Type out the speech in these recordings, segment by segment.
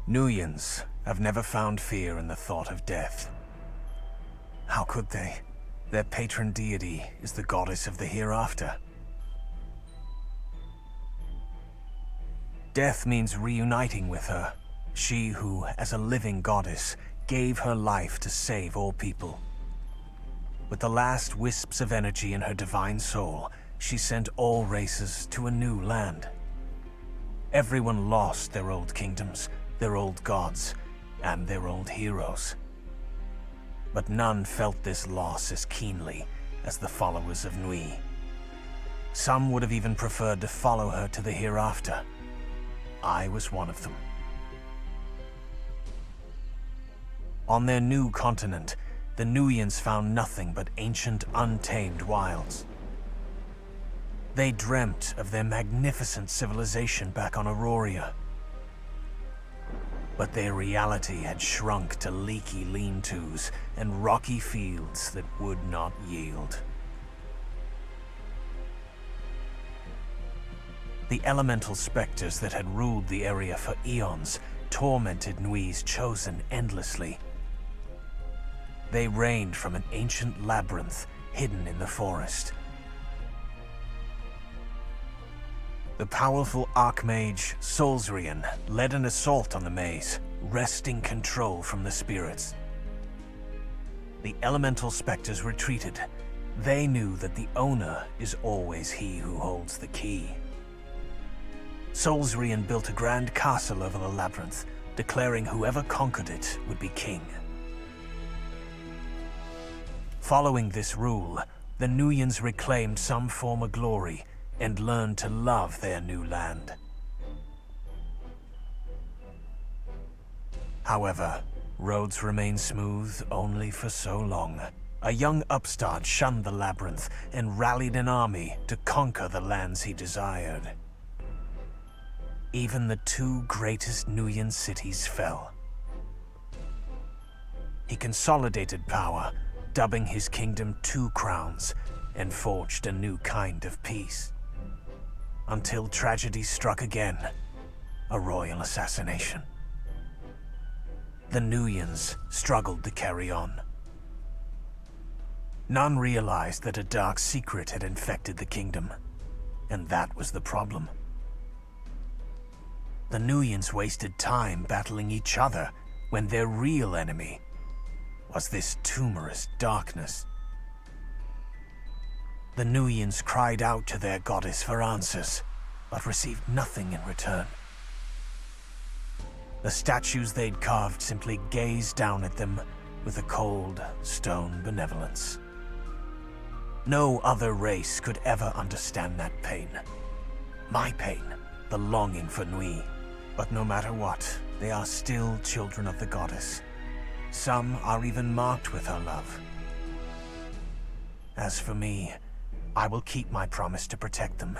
Nuyans have never found fear in the thought of death. How could they? Their patron deity is the goddess of the hereafter. Death means reuniting with her, she who, as a living goddess, gave her life to save all people. With the last wisps of energy in her divine soul, she sent all races to a new land. Everyone lost their old kingdoms, their old gods, and their old heroes. But none felt this loss as keenly as the followers of Nui. Some would have even preferred to follow her to the hereafter. I was one of them. On their new continent, the Nuyans found nothing but ancient, untamed wilds. They dreamt of their magnificent civilization back on Auroria. But their reality had shrunk to leaky lean-tos and rocky fields that would not yield. The elemental specters that had ruled the area for eons tormented Nui's chosen endlessly. They reigned from an ancient labyrinth hidden in the forest. The powerful Archmage Solzrian led an assault on the maze, wresting control from the spirits. The elemental specters retreated. They knew that the owner is always he who holds the key. Solzrian built a grand castle over the labyrinth, declaring whoever conquered it would be king. Following this rule, the Nuyans reclaimed some form of glory and learned to love their new land. However, roads remain smooth only for so long. A young upstart shunned the labyrinth and rallied an army to conquer the lands he desired. Even the two greatest Nuyan cities fell. He consolidated power, dubbing his kingdom Two Crowns, and forged a new kind of peace. Until tragedy struck again, a royal assassination. The Nuyans struggled to carry on. None realized that a dark secret had infected the kingdom, and that was the problem. The Nuyans wasted time battling each other when their real enemy was this tumorous darkness. The Nuyans cried out to their goddess for answers, but received nothing in return. The statues they'd carved simply gazed down at them with a cold, stone benevolence. No other race could ever understand that pain. My pain, the longing for Nui. But no matter what, they are still children of the goddess. Some are even marked with her love. As for me, I will keep my promise to protect them.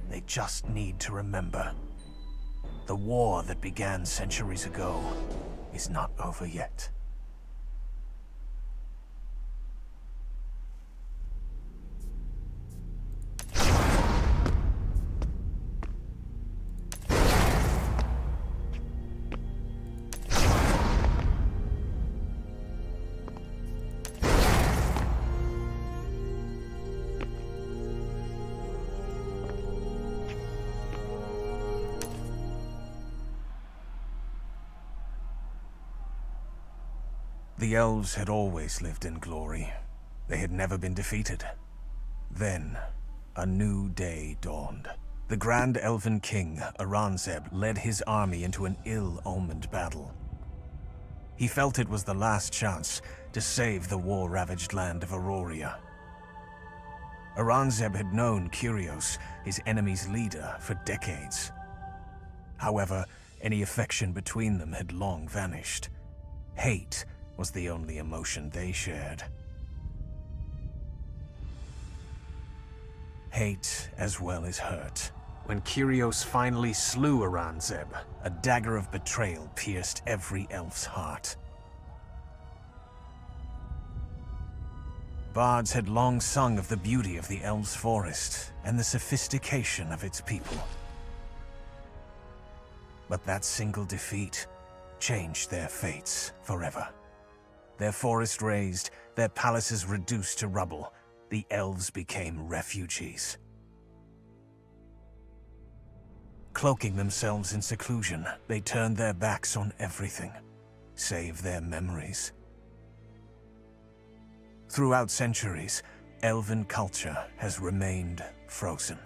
They just need to remember. The war that began centuries ago is not over yet. The elves had always lived in glory. They had never been defeated. Then, a new day dawned. The Grand Elven King, Aranzeb, led his army into an ill-omened battle. He felt it was the last chance to save the war-ravaged land of Auroria. Aranzeb had known Kyrios, his enemy's leader, for decades. However, any affection between them had long vanished. Hate was the only emotion they shared. Hate as well as hurt. When Kyrios finally slew Aranzeb, a dagger of betrayal pierced every elf's heart. Bards had long sung of the beauty of the elves' forest and the sophistication of its people. But that single defeat changed their fates forever. Their forest razed, their palaces reduced to rubble, the elves became refugees. Cloaking themselves in seclusion, they turned their backs on everything, save their memories. Throughout centuries, elven culture has remained frozen.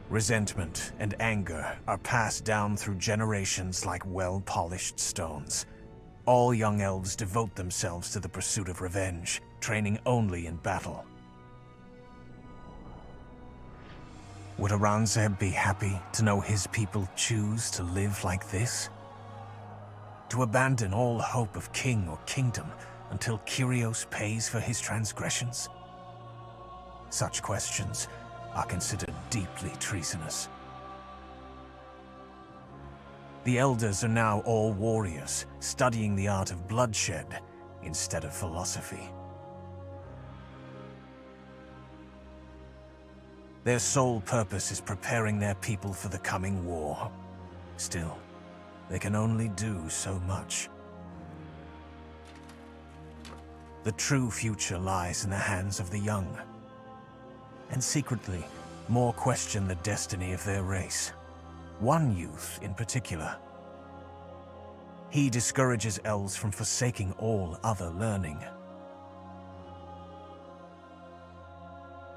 Resentment and anger are passed down through generations like well-polished stones. All young elves devote themselves to the pursuit of revenge, training only in battle. Would Aurangzeb be happy to know his people choose to live like this? To abandon all hope of king or kingdom until Kyrios pays for his transgressions? Such questions are considered deeply treasonous. The elders are now all warriors, studying the art of bloodshed instead of philosophy. Their sole purpose is preparing their people for the coming war. Still, they can only do so much. The true future lies in the hands of the young. And secretly, more question the destiny of their race. One youth in particular. He discourages elves from forsaking all other learning,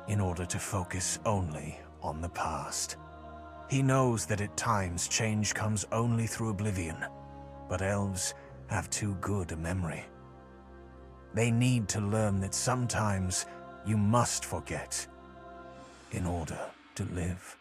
in order to focus only on the past. He knows that at times change comes only through oblivion, but elves have too good a memory. They need to learn that sometimes you must forget in order to live.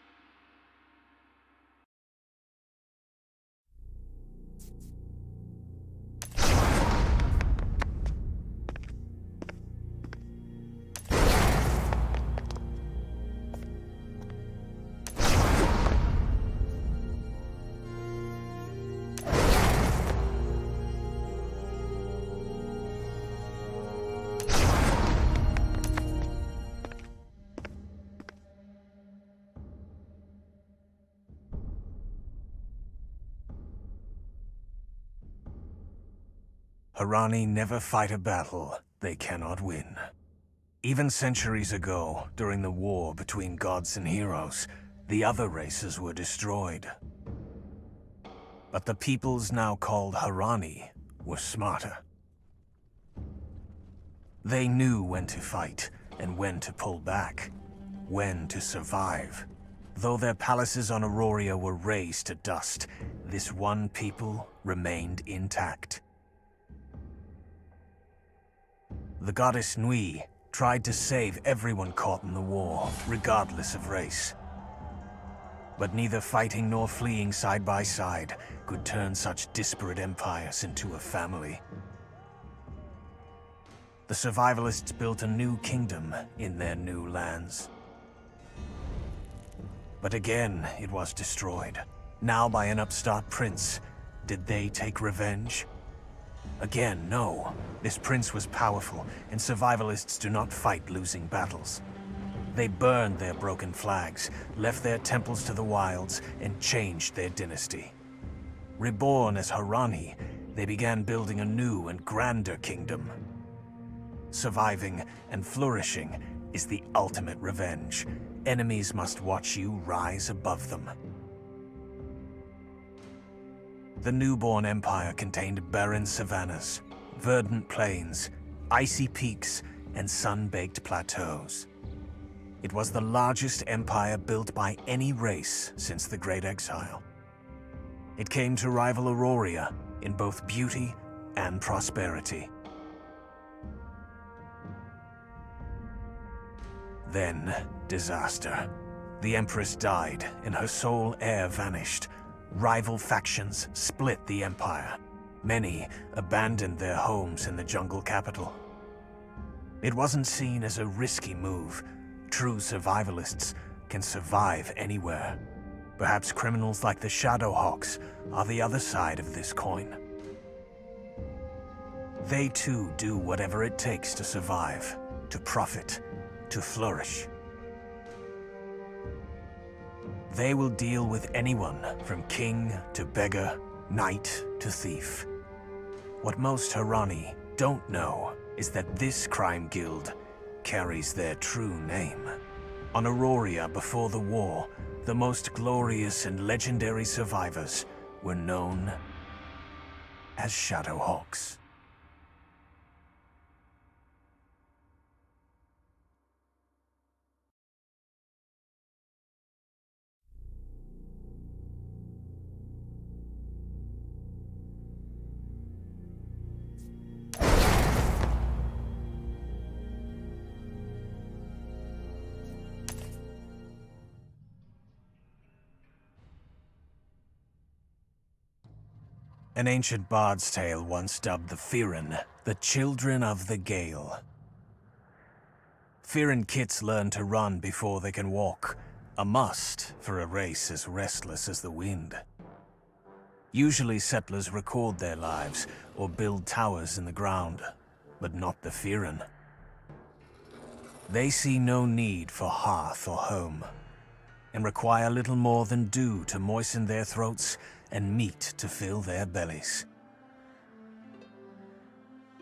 Harani never fight a battle they cannot win. Even centuries ago, during the war between gods and heroes, the other races were destroyed. But the peoples now called Harani were smarter. They knew when to fight and when to pull back, when to survive. Though their palaces on Auroria were razed to dust, this one people remained intact. The goddess Nui tried to save everyone caught in the war, regardless of race. But neither fighting nor fleeing side by side could turn such disparate empires into a family. The survivalists built a new kingdom in their new lands. But again, it was destroyed. Now by an upstart prince. Did they take revenge? Again, no. This prince was powerful, and survivalists do not fight losing battles. They burned their broken flags, left their temples to the wilds, and changed their dynasty. Reborn as Harani, they began building a new and grander kingdom. Surviving and flourishing is the ultimate revenge. Enemies must watch you rise above them. The newborn empire contained barren savannas, verdant plains, icy peaks, and sun-baked plateaus. It was the largest empire built by any race since the Great Exile. It came to rival Auroria in both beauty and prosperity. Then, disaster. The Empress died, and her sole heir vanished. Rival factions split the empire. Many abandoned their homes in the jungle capital. It wasn't seen as a risky move. True survivalists can survive anywhere. Perhaps criminals like the Shadowhawks are the other side of this coin. They too do whatever it takes to survive, to profit, to flourish. They will deal with anyone from king to beggar, knight to thief. What most Harani don't know is that this crime guild carries their true name. On Auroria before the war, the most glorious and legendary survivors were known as Shadowhawks. An ancient bard's tale once dubbed the Firen, the children of the Gale. Firen kits learn to run before they can walk, a must for a race as restless as the wind. Usually settlers record their lives or build towers in the ground, but not the Firen. They see no need for hearth or home, and require little more than dew to moisten their throats and meat to fill their bellies.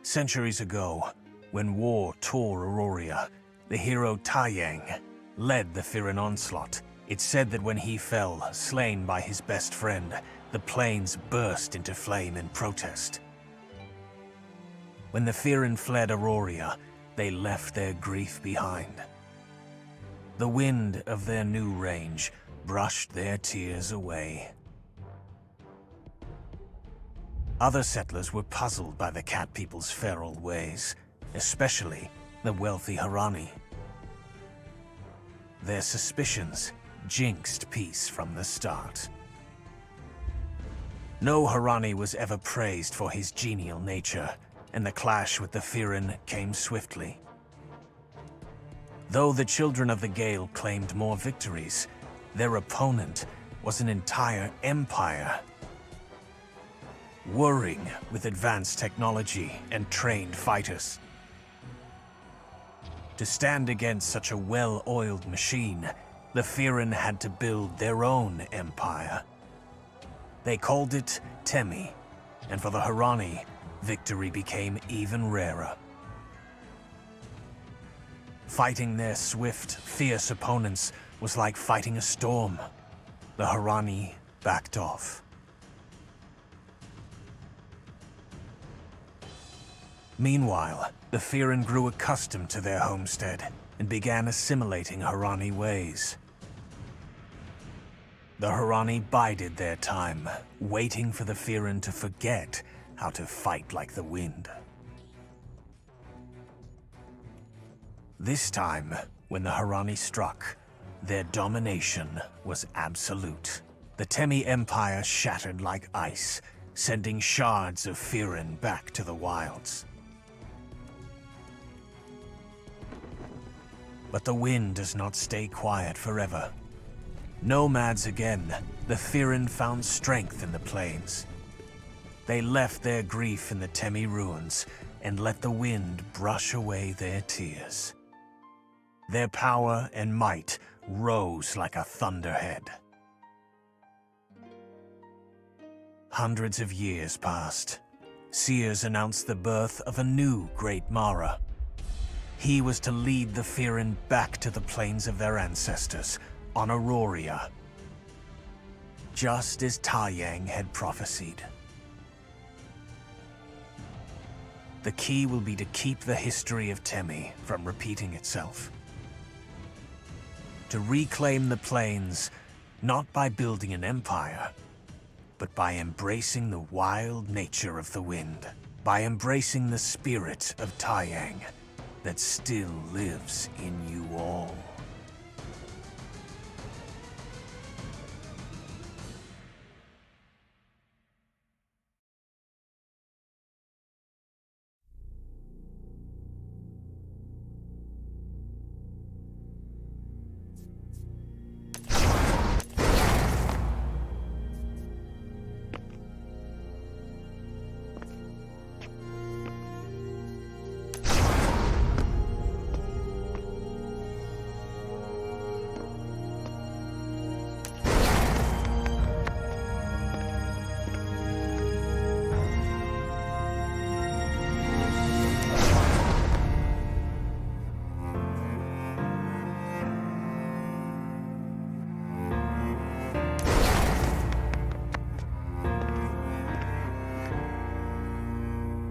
Centuries ago, when war tore Auroria, the hero Taiyang led the Firen onslaught. It's said that when he fell, slain by his best friend, the plains burst into flame in protest. When the Firen fled Auroria, they left their grief behind. The wind of their new range brushed their tears away. Other settlers were puzzled by the cat people's feral ways, especially the wealthy Harani. Their suspicions jinxed peace from the start. No Harani was ever praised for his genial nature, and the clash with the Firen came swiftly. Though the children of the Gale claimed more victories, their opponent was an entire empire, warring with advanced technology and trained fighters. To stand against such a well-oiled machine, the Firen had to build their own empire. They called it Temi, and for the Harani, victory became even rarer. Fighting their swift, fierce opponents was like fighting a storm. The Harani backed off. Meanwhile, the Firen grew accustomed to their homestead and began assimilating Harani ways. The Harani bided their time, waiting for the Firen to forget how to fight like the wind. This time, when the Harani struck, their domination was absolute. The Temi Empire shattered like ice, sending shards of Firen back to the wilds. But the wind does not stay quiet forever. Nomads again, the Firen found strength in the plains. They left their grief in the Temi ruins and let the wind brush away their tears. Their power and might rose like a thunderhead. Hundreds of years passed. Seers announced the birth of a new Great Mara. He was to lead the Firen back to the plains of their ancestors, on Auroria, just as Taiyang had prophesied. The key will be to keep the history of Temi from repeating itself. To reclaim the plains, not by building an empire, but by embracing the wild nature of the wind, by embracing the spirit of Taiyang that still lives in you all.